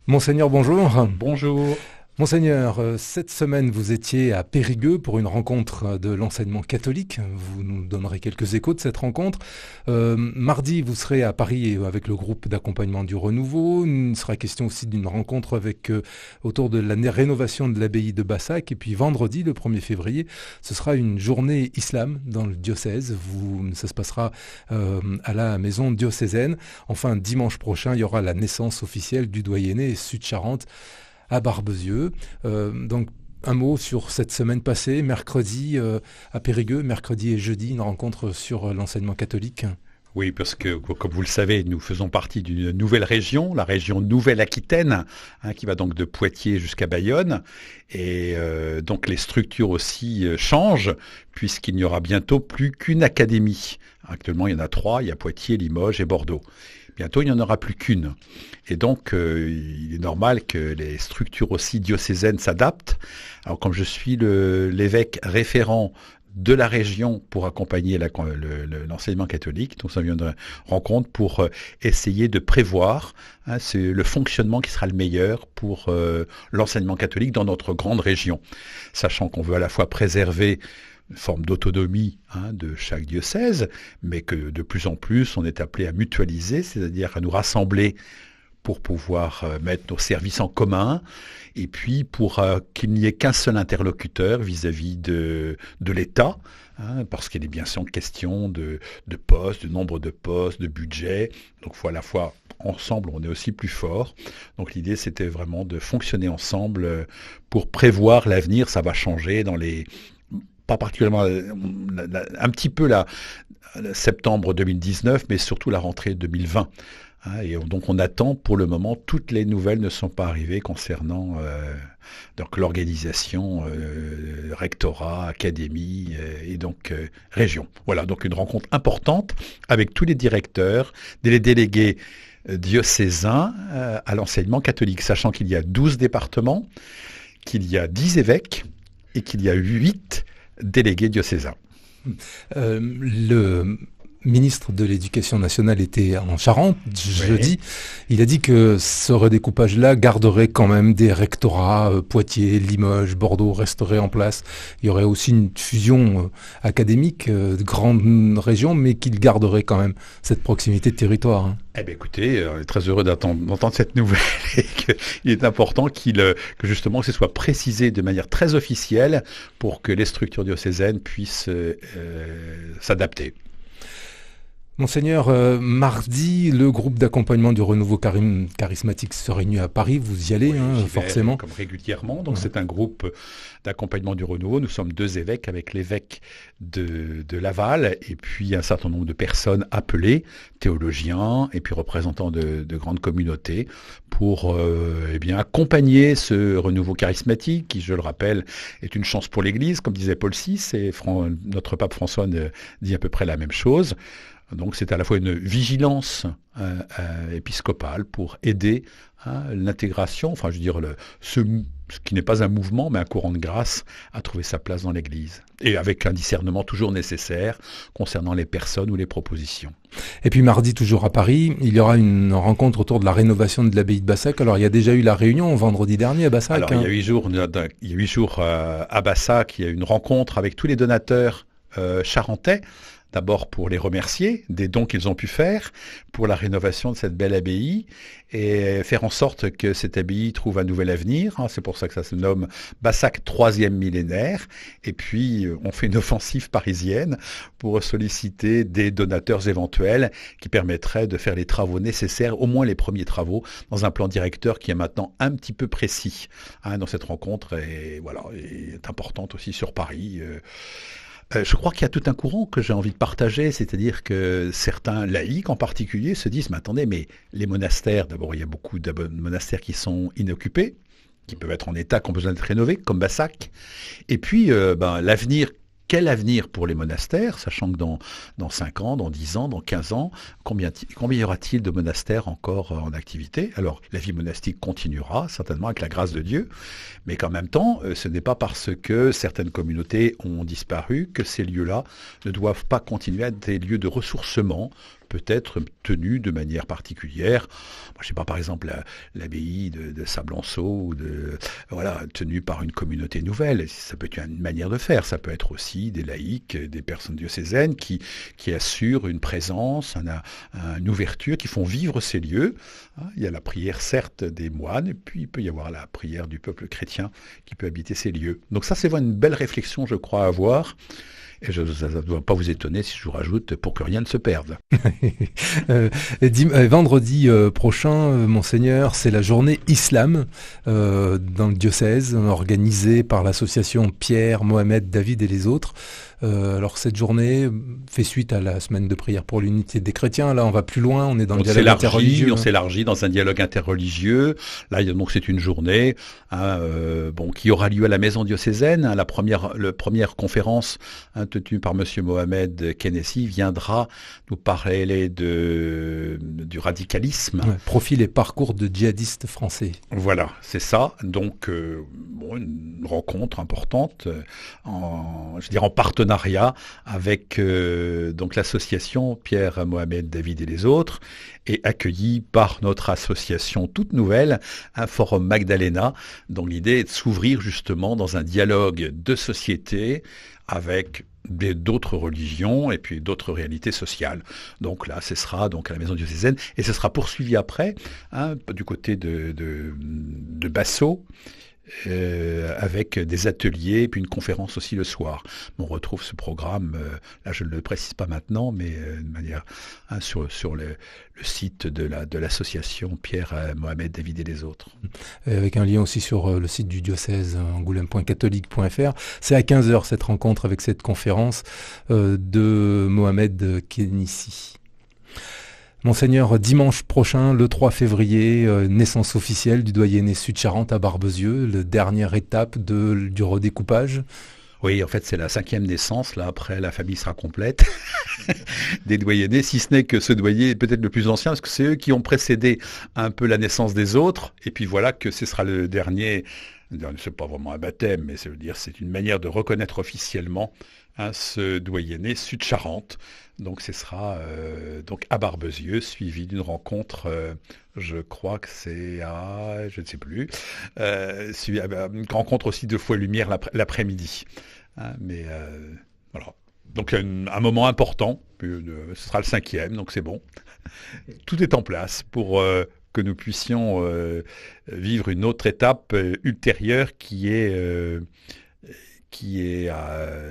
Monseigneur, bonjour. Bonjour. Monseigneur, cette semaine, vous étiez à Périgueux pour une rencontre de l'enseignement catholique. Vous nous donnerez quelques échos de cette rencontre. Mardi, vous serez à Paris avec le groupe d'accompagnement du Renouveau. Il sera question aussi d'une rencontre autour de la rénovation de l'abbaye de Bassac. Et puis vendredi, le 1er février, ce sera une journée islam dans le diocèse. Ça se passera à la maison diocésaine. Enfin, dimanche prochain, il y aura la naissance officielle du doyenné Sud-Charente à Barbezieux. Donc, un mot sur cette semaine passée, mercredi à Périgueux, mercredi et jeudi, une rencontre sur l'enseignement catholique. Oui, parce que, comme vous le savez, nous faisons partie d'une nouvelle région, la région Nouvelle-Aquitaine, qui va donc de Poitiers jusqu'à Bayonne. Et donc les structures aussi changent, puisqu'il n'y aura bientôt plus qu'une académie. Actuellement, il y en a trois, il y a Poitiers, Limoges et Bordeaux. Bientôt, il n'y en aura plus qu'une. Et donc, il est normal que les structures aussi diocésaines s'adaptent. Alors, comme je suis l'évêque référent de la région pour accompagner l'enseignement catholique, nous avions une rencontre pour essayer de prévoir c'est le fonctionnement qui sera le meilleur pour l'enseignement catholique dans notre grande région. Sachant qu'on veut à la fois préserver une forme d'autonomie de chaque diocèse, mais que de plus en plus on est appelé à mutualiser, c'est-à-dire à nous rassembler pour pouvoir mettre nos services en commun, et puis pour qu'il n'y ait qu'un seul interlocuteur vis-à-vis de l'État, parce qu'il est bien sûr question de postes, de nombre de postes, de budget. Donc il faut à la fois ensemble, on est aussi plus fort. Donc l'idée, c'était vraiment de fonctionner ensemble pour prévoir l'avenir. Ça va changer dans les pas particulièrement, un petit peu septembre 2019, mais surtout la rentrée 2020. Et donc on attend pour le moment, toutes les nouvelles ne sont pas arrivées concernant donc l'organisation, rectorat, académie et donc région. Voilà, donc une rencontre importante avec tous les directeurs, les délégués diocésains à l'enseignement catholique, sachant qu'il y a 12 départements, qu'il y a 10 évêques et qu'il y a 8 délégués diocésains. Le ministre de l'Éducation nationale était en Charente jeudi. Il a dit que ce redécoupage-là garderait quand même des rectorats, Poitiers, Limoges, Bordeaux resteraient en place. Il y aurait aussi une fusion académique de grandes régions, mais qu'il garderait quand même cette proximité de territoire. Eh bien écoutez, on est très heureux d'entendre cette nouvelle et qu'il est important que justement que ce soit précisé de manière très officielle pour que les structures diocésaines puissent s'adapter. Monseigneur, mardi, le groupe d'accompagnement du renouveau charismatique se réunit à Paris. Vous y allez, Oui, j'y vais forcément. comme régulièrement. Donc c'est un groupe d'accompagnement du renouveau. Nous sommes deux évêques avec l'évêque de Laval et puis un certain nombre de personnes appelées, théologiens et puis représentants de grandes communautés pour accompagner ce renouveau charismatique qui, je le rappelle, est une chance pour l'Église, comme disait Paul VI, et notre pape François dit à peu près la même chose. Donc c'est à la fois une vigilance épiscopale pour aider l'intégration, enfin je veux dire ce qui n'est pas un mouvement mais un courant de grâce à trouver sa place dans l'Église. Et avec un discernement toujours nécessaire concernant les personnes ou les propositions. Et puis mardi, toujours à Paris, il y aura une rencontre autour de la rénovation de l'abbaye de Bassac. Alors il y a déjà eu la réunion vendredi dernier à Bassac. Alors il y a 8 jours à Bassac, il y a eu une rencontre avec tous les donateurs charentais. D'abord pour les remercier des dons qu'ils ont pu faire pour la rénovation de cette belle abbaye et faire en sorte que cette abbaye trouve un nouvel avenir. C'est pour ça que ça se nomme Bassac 3e millénaire. Et puis, on fait une offensive parisienne pour solliciter des donateurs éventuels qui permettraient de faire les travaux nécessaires, au moins les premiers travaux, dans un plan directeur qui est maintenant un petit peu précis dans cette rencontre et voilà, est importante aussi sur Paris. Je crois qu'il y a tout un courant que j'ai envie de partager, c'est-à-dire que certains laïcs en particulier se disent, mais attendez, mais les monastères, d'abord il y a beaucoup de monastères qui sont inoccupés, qui peuvent être en état, qui ont besoin d'être rénovés, comme Bassac. Et puis l'avenir, quel avenir pour les monastères, sachant que dans 5 ans, dans 10 ans, dans 15 ans, combien y aura-t-il de monastères encore en activité? Alors, la vie monastique continuera, certainement, avec la grâce de Dieu, mais qu'en même temps, ce n'est pas parce que certaines communautés ont disparu que ces lieux-là ne doivent pas continuer à être des lieux de ressourcement peut être tenu de manière particulière. Moi, je sais pas, par exemple, l'abbaye de Sablanceau, tenue par une communauté nouvelle. Ça peut être une manière de faire. Ça peut être aussi des laïcs, des personnes diocésaines qui assurent une présence, une ouverture, qui font vivre ces lieux. Il y a la prière, certes, des moines, et puis il peut y avoir la prière du peuple chrétien qui peut habiter ces lieux. Donc ça, c'est vraiment une belle réflexion, je crois, à avoir. Et ça ne doit pas vous étonner si je vous rajoute pour que rien ne se perde. Vendredi prochain, Monseigneur, c'est la journée Islam dans le diocèse, organisée par l'association Pierre, Mohamed, David et les autres. Alors cette journée fait suite à la semaine de prière pour l'unité des chrétiens. Là, on va plus loin, on est dans le dialogue interreligieux. On s'élargit dans un dialogue interreligieux. Là, donc c'est une journée qui aura lieu à la maison diocésaine. La première conférence tenue par Monsieur Mohamed Kennessi viendra nous parler du radicalisme. Ouais, profil et parcours de djihadistes français. Voilà, c'est ça. Donc une rencontre importante en partenariat avec donc l'association Pierre, Mohamed, David et les autres, et accueilli par notre association toute nouvelle, un forum Magdalena, dont l'idée est de s'ouvrir justement dans un dialogue de société avec d'autres religions et puis d'autres réalités sociales. Donc là, ce sera donc à la maison diocésaine et ce sera poursuivi après du côté de Bassaux. Avec des ateliers, puis une conférence aussi le soir. On retrouve ce programme, là je ne le précise pas maintenant, mais de manière sur le site de l'association Pierre, Mohamed, David et les autres. Avec un lien aussi sur le site du diocèse, angoulême.catholique.fr. C'est à 15h cette rencontre avec cette conférence de Mohamed Kennessi. Monseigneur, dimanche prochain, le 3 février, naissance officielle du doyenné Sud-Charente à Barbezieux, la dernière étape du redécoupage. Oui, en fait, c'est la 5e naissance. Là, après, la famille sera complète des doyennés, si ce n'est que ce doyen est peut-être le plus ancien, parce que c'est eux qui ont précédé un peu la naissance des autres. Et puis voilà que ce sera le dernier. C'est pas vraiment un baptême, mais c'est une manière de reconnaître officiellement ce doyenné Sud-Charente. Donc ce sera donc à Barbezieux, suivi d'une rencontre, je crois que c'est je ne sais plus, une rencontre aussi de Foi Lumière l'après-midi. Voilà. Donc un moment important, ce sera le 5e, donc c'est bon. Tout est en place pour que nous puissions vivre une autre étape ultérieure qui est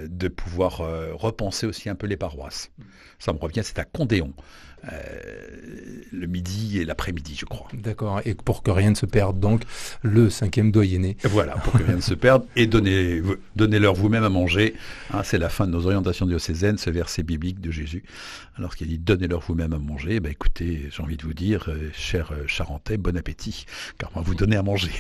de pouvoir repenser aussi un peu les paroisses. Ça me revient, c'est à Condéon, le midi et l'après-midi, je crois. D'accord, et pour que rien ne se perde, donc, le 5e doyenné. Voilà, pour que rien ne se perde, et donnez-leur vous-même à manger. C'est la fin de nos orientations diocésaines, ce verset biblique de Jésus. Alors qu'il dit « donnez-leur vous-même à manger », écoutez, j'ai envie de vous dire, chers Charentais, bon appétit, car on va vous donner à manger.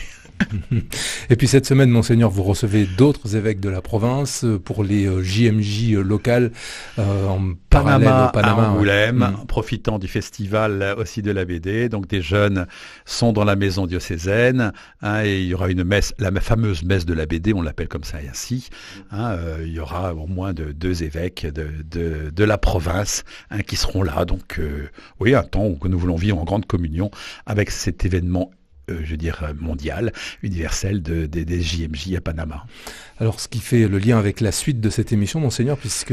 Et puis cette semaine, Monseigneur, vous recevez d'autres évêques de la province pour les JMJ locales en parallèle au Panama. À Angoulême, profitant du festival aussi de la BD. Donc des jeunes sont dans la maison diocésaine et il y aura une messe, la fameuse messe de la BD, on l'appelle comme ça ainsi. Il y aura au moins 2 évêques de la province qui seront là. Donc oui, un temps où nous voulons vivre en grande communion avec cet événement mondial, universel des JMJ à Panama. Alors, ce qui fait le lien avec la suite de cette émission, Monseigneur, puisque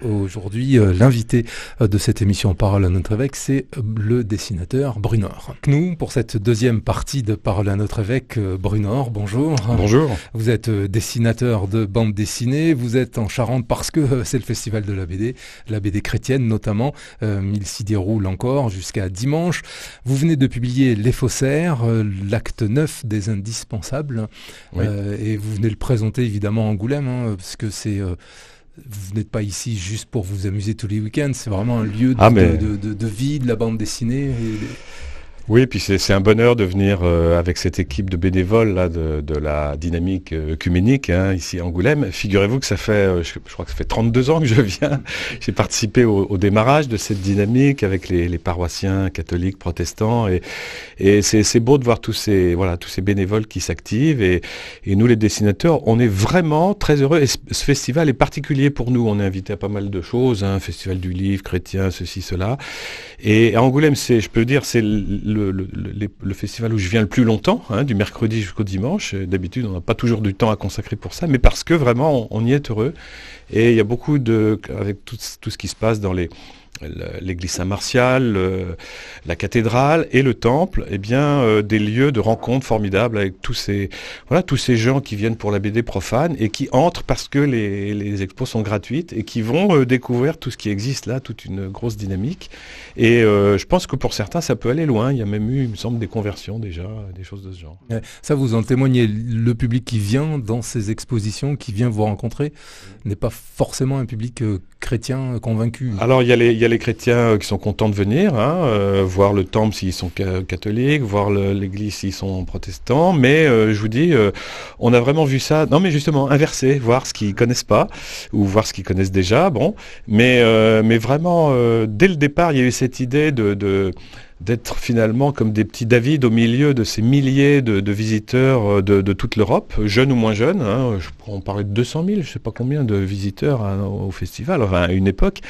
aujourd'hui, l'invité de cette émission Parole à notre évêque, c'est le dessinateur Brunor. Nous, pour cette deuxième partie de Parole à notre évêque, Brunor, bonjour. Bonjour. Vous êtes dessinateur de bande dessinée, vous êtes en Charente parce que c'est le festival de la BD chrétienne notamment. Il s'y déroule encore jusqu'à dimanche. Vous venez de publier Les Faussaires, l'acte 9 des Indispensables, oui. Et vous venez le présenter évidemment à Angoulême, parce que vous n'êtes pas ici juste pour vous amuser tous les week-ends, c'est vraiment un lieu de vie, de la bande dessinée. Oui, puis c'est un bonheur de venir avec cette équipe de bénévoles là, de la dynamique œcuménique ici à Angoulême. Figurez-vous que ça fait, je crois que ça fait 32 ans que je viens. J'ai participé au démarrage de cette dynamique avec les paroissiens catholiques, protestants, et c'est beau de voir tous ces bénévoles qui s'activent. Et nous, les dessinateurs, on est vraiment très heureux. Et ce festival est particulier pour nous. On est invité à pas mal de choses, festival du livre chrétien, ceci, cela. Et à Angoulême, je peux dire, c'est le festival où je viens le plus longtemps, du mercredi jusqu'au dimanche. D'habitude, on n'a pas toujours du temps à consacrer pour ça, mais parce que vraiment, on y est heureux. Et il y a beaucoup avec tout ce qui se passe dans l'église Saint-Martial, la cathédrale et le temple, des lieux de rencontre formidables avec tous ces gens qui viennent pour la BD profane et qui entrent parce que les expos sont gratuites et qui vont découvrir tout ce qui existe là, toute une grosse dynamique. Et je pense que pour certains, ça peut aller loin. Il y a même eu, il me semble, des conversions déjà, des choses de ce genre. Ça, vous en témoignez. Le public qui vient dans ces expositions, qui vient vous rencontrer, n'est pas forcément un public chrétien convaincu. Alors, il y a les chrétiens qui sont contents de venir, voir le temple s'ils sont catholiques, voir l'église s'ils sont protestants, mais je vous dis, on a vraiment vu ça, non mais justement, inversé, voir ce qu'ils connaissent pas, ou voir ce qu'ils connaissent déjà, mais vraiment, dès le départ, il y a eu cette idée d'être finalement comme des petits David au milieu de ces milliers de visiteurs de toute l'Europe, jeunes ou moins jeunes. On parlait de 200 000, je ne sais pas combien de visiteurs au festival, à une époque,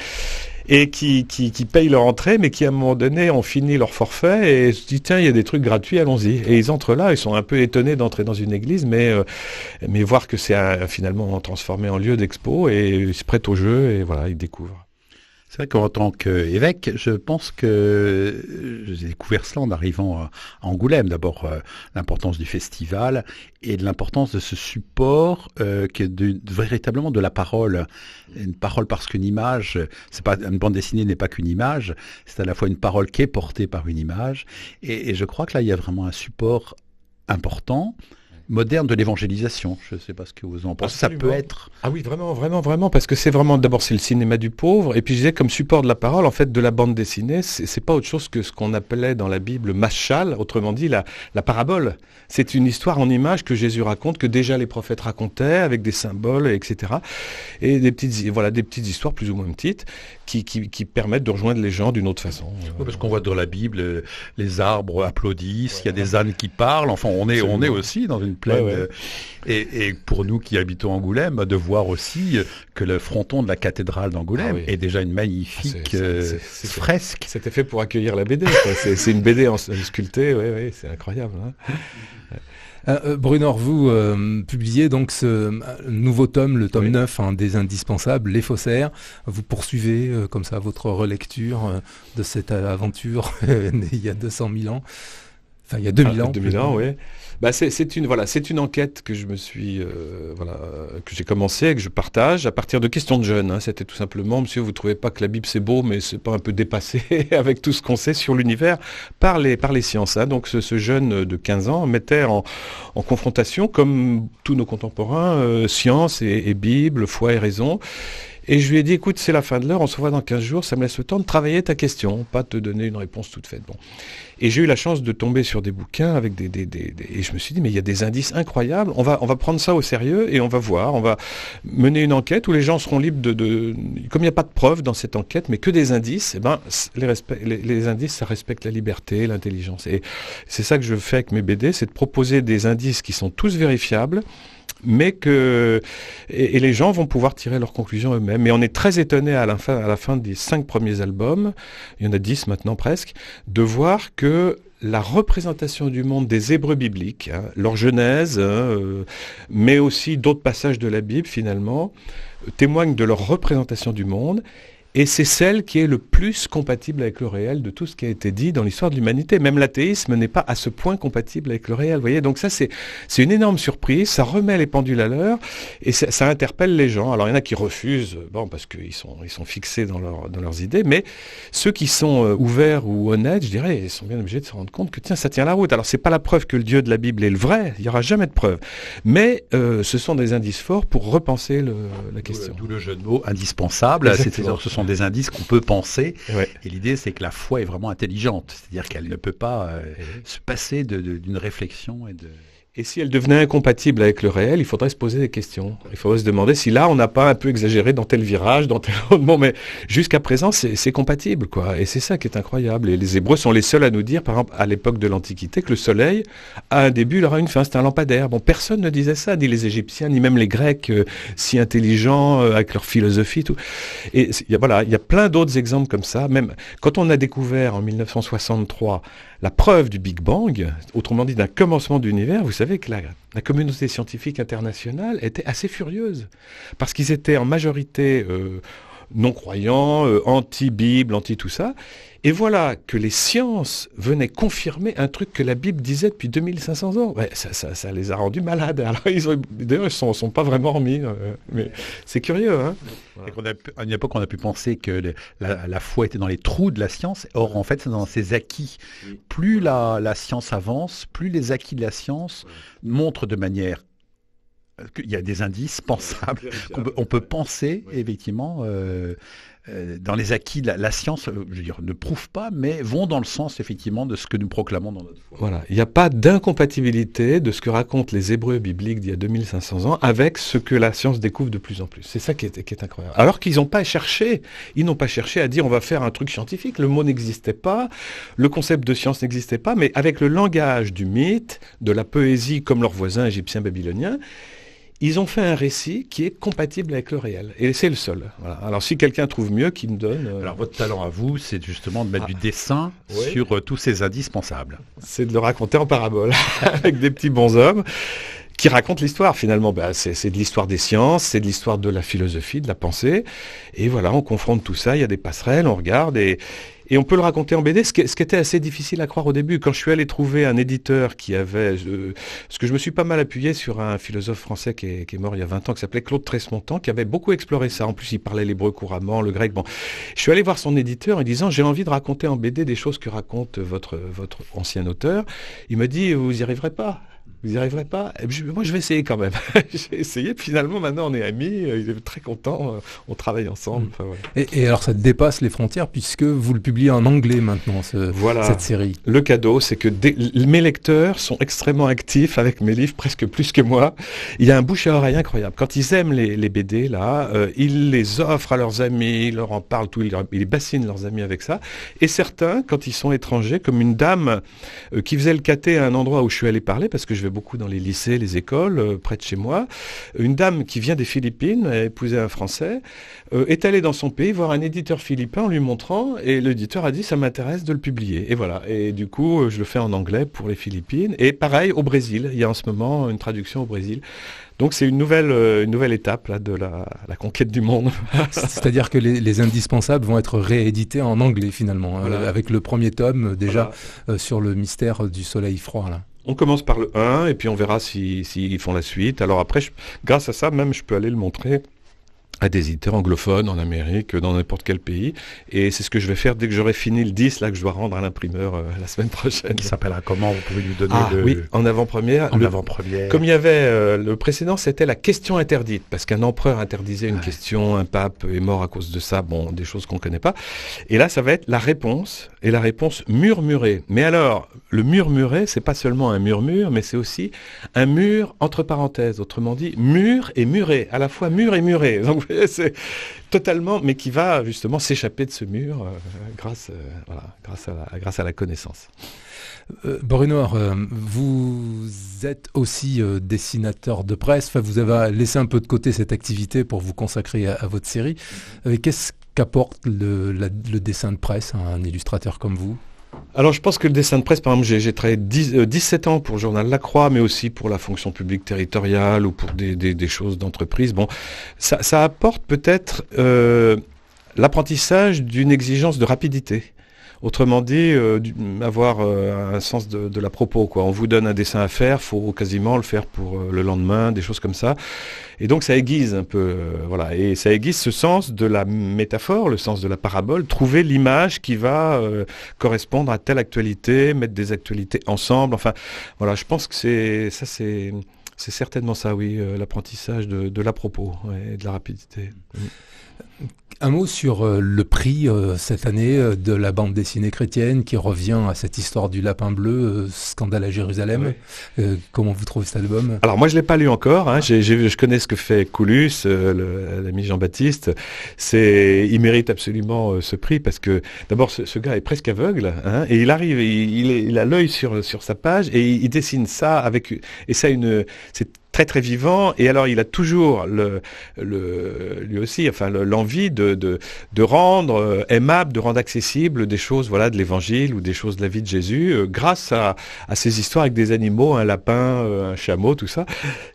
et qui payent leur entrée, mais qui à un moment donné ont fini leur forfait et se disent tiens, il y a des trucs gratuits, allons-y. Et ils entrent là, ils sont un peu étonnés d'entrer dans une église, mais voir que c'est finalement transformé en lieu d'expo, et ils se prêtent au jeu, et voilà, ils découvrent. C'est vrai qu'en tant qu'évêque, je pense que j'ai découvert cela en arrivant à Angoulême. D'abord, l'importance du festival et de l'importance de ce support qui est véritablement de la parole. Une parole parce qu'une image, une bande dessinée n'est pas qu'une image, c'est à la fois une parole qui est portée par une image. Et je crois que là, il y a vraiment un support important, moderne de l'évangélisation. Je ne sais pas ce que vous en pensez. Absolument. Ça peut être... Ah oui, vraiment, vraiment, vraiment, parce que c'est vraiment, d'abord, c'est le cinéma du pauvre, et puis je disais, comme support de la parole, en fait, de la bande dessinée, c'est pas autre chose que ce qu'on appelait dans la Bible mashal, autrement dit, la parabole. C'est une histoire en images que Jésus raconte, que déjà les prophètes racontaient, avec des symboles, etc. Et des petites histoires plus ou moins petites, qui permettent de rejoindre les gens d'une autre façon. Oui, parce qu'on voit dans la Bible, les arbres applaudissent, il y a des ânes qui parlent, enfin, on est aussi dans une plaine. Ouais. Et pour nous qui habitons Angoulême, de voir aussi que le fronton de la cathédrale d'Angoulême est déjà une magnifique fresque. C'était fait pour accueillir la BD. C'est une BD sculptée, oui, c'est incroyable. Brunor, vous publiez donc ce nouveau tome, le tome 9 des Indispensables, Les Faussaires. Vous poursuivez comme ça votre relecture de cette aventure née il y a 200 000 ans. Enfin, il y a 2000 ans. 2000 ans, oui. C'est une enquête que je me suis, que j'ai commencé et que je partage à partir de questions de jeunes. C'était tout simplement, monsieur, vous trouvez pas que la Bible c'est beau, mais c'est pas un peu dépassé avec tout ce qu'on sait sur l'univers par les sciences. Donc ce jeune de 15 ans mettait en confrontation, comme tous nos contemporains, science et Bible, foi et raison. Et je lui ai dit, écoute, c'est la fin de l'heure, on se revoit dans 15 jours, ça me laisse le temps de travailler ta question, pas te donner une réponse toute faite. Et j'ai eu la chance de tomber sur des bouquins avec et je me suis dit, mais il y a des indices incroyables, on va prendre ça au sérieux et on va voir, on va mener une enquête où les gens seront libres comme il n'y a pas de preuves dans cette enquête, mais que des indices, les indices, ça respecte la liberté, l'intelligence. Et c'est ça que je fais avec mes BD, c'est de proposer des indices qui sont tous vérifiables, mais et les gens vont pouvoir tirer leurs conclusions eux-mêmes. Mais on est très étonné à la fin des 5 premiers albums, il y en a 10 maintenant presque, de voir que la représentation du monde des Hébreux bibliques, leur Genèse, mais aussi d'autres passages de la Bible finalement, témoignent de leur représentation du monde. Et c'est celle qui est le plus compatible avec le réel de tout ce qui a été dit dans l'histoire de l'humanité. Même l'athéisme n'est pas à ce point compatible avec le réel. Vous voyez, donc ça, c'est une énorme surprise. Ça remet les pendules à l'heure et ça interpelle les gens. Alors, il y en a qui refusent, parce qu'ils sont fixés dans leurs idées. Mais ceux qui sont ouverts ou honnêtes, je dirais, ils sont bien obligés de se rendre compte que, tiens, ça tient la route. Alors, c'est pas la preuve que le Dieu de la Bible est le vrai. Il n'y aura jamais de preuve. Mais ce sont des indices forts pour repenser la question. D'où le jeu de mots indispensable. Ce sont des indices qu'on peut penser. Ouais. Et l'idée, c'est que la foi est vraiment intelligente. C'est-à-dire qu'elle ne peut pas se passer d'une réflexion et de... Et si elle devenait incompatible avec le réel, il faudrait se poser des questions. Il faudrait se demander si là, on n'a pas un peu exagéré dans tel virage, dans tel autre. Bon, mais jusqu'à présent, c'est compatible, quoi. Et c'est ça qui est incroyable. Et les Hébreux sont les seuls à nous dire, par exemple, à l'époque de l'Antiquité, que le soleil a un début, il aura une fin. C'est un lampadaire. Bon, personne ne disait ça, ni les Égyptiens, ni même les Grecs, si intelligents, avec leur philosophie, tout. Et voilà, il y a plein d'autres exemples comme ça. Même quand on a découvert en 1963 la preuve du Big Bang, autrement dit d'un commencement de l'univers, vous savez que la communauté scientifique internationale était assez furieuse, parce qu'ils étaient en majorité non-croyants, anti-Bible, anti-tout ça, et voilà que les sciences venaient confirmer un truc que la Bible disait depuis 2500 ans. Ouais, ça les a rendus malades. Alors, d'ailleurs, ils ne sont pas vraiment remis, mais c'est curieux. Hein. Voilà. À une époque, on a pu penser que la foi était dans les trous de la science. Or, en fait, c'est dans ses acquis. Oui. Plus la science avance, plus les acquis de la science montrent de manière... Il y a des indices pensables. On peut penser, oui. Effectivement... dans les acquis, la science, je veux dire, ne prouve pas, mais vont dans le sens, effectivement, de ce que nous proclamons dans notre foi. Voilà. Il n'y a pas d'incompatibilité de ce que racontent les Hébreux bibliques d'il y a 2500 ans avec ce que la science découvre de plus en plus. C'est ça qui est incroyable. Alors qu'ils n'ont pas cherché à dire on va faire un truc scientifique. Le mot n'existait pas, le concept de science n'existait pas, mais avec le langage du mythe, de la poésie comme leurs voisins égyptiens babyloniens, ils ont fait un récit qui est compatible avec le réel. Et c'est le seul. Voilà. Alors si quelqu'un trouve mieux, qu'il me donne... Alors votre talent à vous, c'est justement de mettre du dessin sur tous ces indispensables. C'est de le raconter en parabole, avec des petits bonshommes qui racontent l'histoire finalement. C'est de l'histoire des sciences, c'est de l'histoire de la philosophie, de la pensée. Et voilà, on confronte tout ça, il y a des passerelles, on regarde et on peut le raconter en BD, ce qui était assez difficile à croire au début. Quand je suis allé trouver un éditeur qui avait... parce que je me suis pas mal appuyé sur un philosophe français qui est mort il y a 20 ans, qui s'appelait Claude Tresmontant, qui avait beaucoup exploré ça. En plus, il parlait l'hébreu couramment, le grec. Bon, je suis allé voir son éditeur en disant, j'ai envie de raconter en BD des choses que raconte votre ancien auteur. Il m'a dit, vous y arriverez pas. Vous n'y arriverez pas? Moi, je vais essayer quand même. J'ai essayé, puis finalement, maintenant, on est amis, il est très content, on travaille ensemble. Enfin, voilà. Et alors, ça dépasse les frontières, puisque vous le publiez en anglais maintenant, cette série. Le cadeau, c'est que mes lecteurs sont extrêmement actifs avec mes livres, presque plus que moi. Il y a un bouche à oreille incroyable. Quand ils aiment les BD, là, ils les offrent à leurs amis, ils leur en parlent, tout, ils bassinent leurs amis avec ça. Et certains, quand ils sont étrangers, comme une dame qui faisait le caté à un endroit où je suis allé parler, parce que je vais beaucoup dans les lycées, les écoles, près de chez moi. Une dame qui vient des Philippines, a épousé un Français, est allée dans son pays voir un éditeur philippin en lui montrant, et l'éditeur a dit, ça m'intéresse de le publier. Et voilà. Et du coup, je le fais en anglais pour les Philippines. Et pareil, au Brésil. Il y a en ce moment une traduction au Brésil. Donc c'est une nouvelle étape là, de la conquête du monde. C'est-à-dire que les indispensables vont être réédités en anglais finalement, voilà. Avec le premier tome déjà sur le mystère du soleil froid là. On commence par le 1 et puis on verra s'ils font la suite. Alors après, grâce à ça, même je peux aller le montrer à des éditeurs anglophones en Amérique, dans n'importe quel pays. Et c'est ce que je vais faire dès que j'aurai fini le 10, là, que je dois rendre à l'imprimeur la semaine prochaine. Qui s'appellera comment? Vous pouvez nous donner Oui, en avant-première. Comme il y avait, le précédent, c'était la question interdite, parce qu'un empereur interdisait une question, un pape est mort à cause de ça, bon, des choses qu'on connaît pas. Et là, ça va être la réponse, et la réponse murmurée. Mais alors, le murmuré, c'est pas seulement un murmure, mais c'est aussi un mur entre parenthèses. Autrement dit, mur et muré, à la fois mur et muré. Donc, vous voyez, c'est totalement, mais qui va justement s'échapper de ce mur grâce à la connaissance. Bruno, vous êtes aussi dessinateur de presse. Enfin, vous avez laissé un peu de côté cette activité pour vous consacrer à votre série. Qu'est-ce qu'apporte le dessin de presse à un illustrateur comme vous? Alors je pense que le dessin de presse, par exemple, j'ai travaillé 17 ans pour le journal La Croix, mais aussi pour la fonction publique territoriale ou pour des choses d'entreprise. Bon, ça apporte peut-être l'apprentissage d'une exigence de rapidité. Autrement dit, avoir un sens de la propos, quoi. On vous donne un dessin à faire, faut quasiment le faire pour le lendemain, des choses comme ça. Et donc ça aiguise un peu, voilà. Et ça aiguise ce sens de la métaphore, le sens de la parabole, trouver l'image qui va correspondre à telle actualité, mettre des actualités ensemble. Enfin, voilà, je pense que c'est C'est certainement ça, oui, l'apprentissage de l'à-propos et de la rapidité. Un mot sur le prix cette année de la bande dessinée chrétienne qui revient à cette histoire du lapin bleu, Scandale à Jérusalem. Comment vous trouvez cet album? Alors moi je l'ai pas lu encore, hein. Je connais ce que fait Coulus, l'ami Jean-Baptiste. Il mérite absolument ce prix parce que d'abord ce gars est presque aveugle, hein, et il arrive, il a l'œil sur sa page et il dessine ça c'est très très vivant, et alors il a toujours lui aussi, enfin l'envie de rendre aimable, de rendre accessible des choses, voilà, de l'Évangile ou des choses de la vie de Jésus, grâce à ces histoires avec des animaux, un lapin, un chameau, tout ça.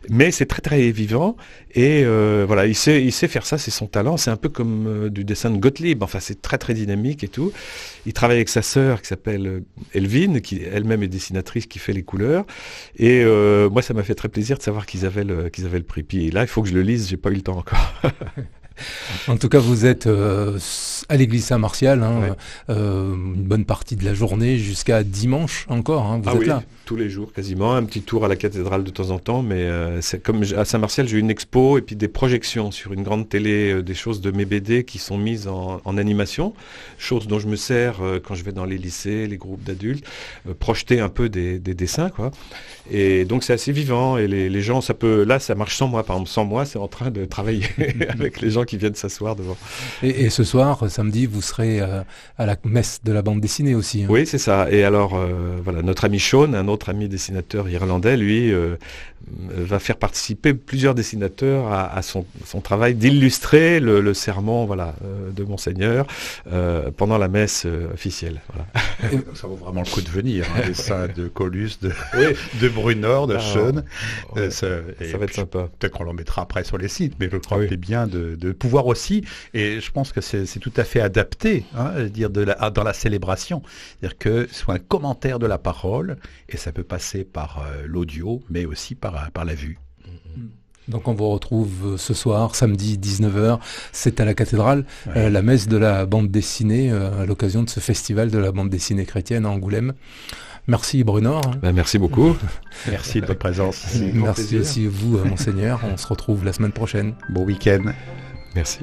Mais c'est très très vivant, et voilà, il sait faire ça, c'est son talent. C'est un peu comme du dessin de Gottlieb. Enfin, c'est très très dynamique et tout. Il travaille avec sa sœur qui s'appelle Elvine, qui elle-même est dessinatrice, qui fait les couleurs. Et moi, ça m'a fait très plaisir de savoir qu'ils avaient le prix. Puis là, il faut que je le lise, j'ai pas eu le temps encore. En tout cas, vous êtes à l'église Saint-Martial, hein, une bonne partie de la journée jusqu'à dimanche encore. Hein, vous êtes là. Tous les jours quasiment, un petit tour à la cathédrale de temps en temps, mais c'est comme à Saint-Martial, j'ai eu une expo et puis des projections sur une grande télé, des choses de mes BD qui sont mises en animation, choses dont je me sers quand je vais dans les lycées, les groupes d'adultes, projeter un peu des dessins, quoi. Et donc c'est assez vivant, et les gens, là ça marche sans moi, par exemple, sans moi c'est en train de travailler avec les gens qui viennent s'asseoir devant. Et ce soir, samedi, vous serez à la messe de la bande dessinée aussi. Hein. Oui, c'est ça. Et alors, voilà, notre ami Sean, un autre ami dessinateur irlandais, lui, va faire participer plusieurs dessinateurs à son travail d'illustrer le sermon, voilà, de Monseigneur pendant la messe officielle. Voilà. Ça vaut vraiment le coup de venir, hein, les dessins de Coulus, de Brunner, de Sean. Ça va être sympa. Peut-être qu'on l'en mettra après sur les sites, mais je crois que c'est bien de pouvoir aussi, et je pense que c'est tout à fait adapté, hein, dire dans la célébration, c'est-à-dire que ce soit un commentaire de la parole, et ça peut passer par l'audio, mais aussi par la vue. Donc on vous retrouve ce soir, samedi 19h, c'est à la cathédrale, la messe de la bande dessinée, à l'occasion de ce festival de la bande dessinée chrétienne à Angoulême. Merci Brunner. Merci beaucoup. Merci de votre présence. Merci aussi vous, Monseigneur. On se retrouve la semaine prochaine. Bon week-end. Merci.